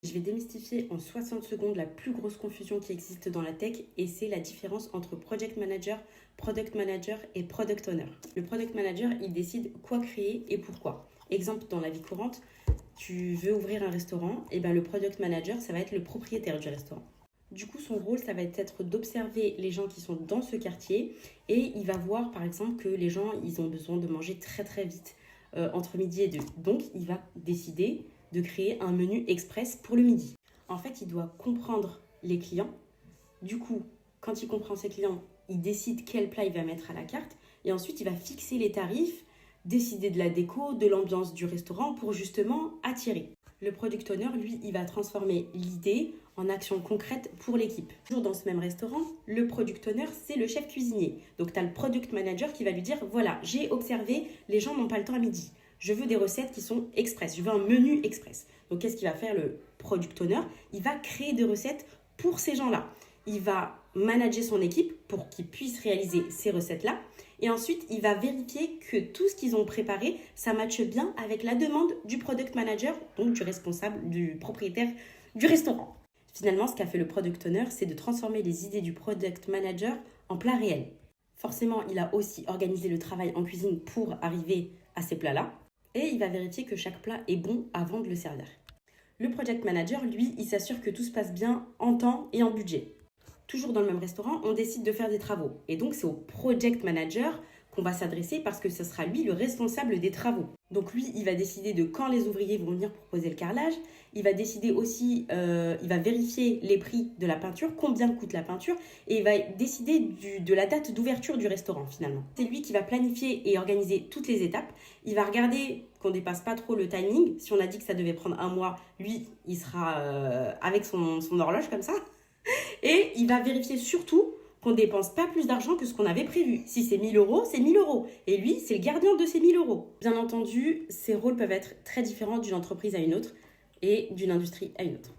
Je vais démystifier en 60 secondes la plus grosse confusion qui existe dans la tech et c'est la différence entre project manager, product manager et product owner. Le product manager, il décide quoi créer et pourquoi. Exemple, dans la vie courante, tu veux ouvrir un restaurant, et le product manager, ça va être le propriétaire du restaurant. Du coup, son rôle, ça va être d'observer les gens qui sont dans ce quartier et il va voir, par exemple, que les gens, ils ont besoin de manger très très vite, entre midi et 2. Donc, il va décider de créer un menu express pour le midi. En fait, il doit comprendre les clients. Du coup, quand il comprend ses clients, il décide quel plat il va mettre à la carte et ensuite, il va fixer les tarifs, décider de la déco, de l'ambiance du restaurant pour justement attirer. Le product owner, lui, il va transformer l'idée en action concrète pour l'équipe. Toujours dans ce même restaurant, le product owner, c'est le chef cuisinier. Donc, tu as le product manager qui va lui dire, voilà, j'ai observé, les gens n'ont pas le temps à midi. Je veux des recettes qui sont express. Je veux un menu express. Donc, qu'est-ce qu'il va faire le product owner? Il va créer des recettes pour ces gens-là. Il va manager son équipe pour qu'ils puissent réaliser ces recettes-là. Et ensuite, il va vérifier que tout ce qu'ils ont préparé, ça matche bien avec la demande du product manager, donc du responsable, du propriétaire du restaurant. Finalement, ce qu'a fait le product owner, c'est de transformer les idées du product manager en plats réels. Forcément, il a aussi organisé le travail en cuisine pour arriver à ces plats-là. Et il va vérifier que chaque plat est bon avant de le servir. Le project manager, lui, il s'assure que tout se passe bien en temps et en budget. Toujours dans le même restaurant, on décide de faire des travaux. Et donc, c'est au project manager qu'on va s'adresser parce que ce sera lui le responsable des travaux. Donc lui, il va décider de quand les ouvriers vont venir pour poser le carrelage. Il va décider aussi, il va vérifier les prix de la peinture, combien coûte la peinture, et il va décider de la date d'ouverture du restaurant finalement. C'est lui qui va planifier et organiser toutes les étapes. Il va regarder qu'on ne dépasse pas trop le timing. Si on a dit que ça devait prendre un mois, lui, il sera avec son horloge comme ça. Et il va vérifier surtout qu'on ne dépense pas plus d'argent que ce qu'on avait prévu. Si c'est 1 000 euros, c'est 1 000 euros. Et lui, c'est le gardien de ces 1 000 euros. Bien entendu, ces rôles peuvent être très différents d'une entreprise à une autre et d'une industrie à une autre.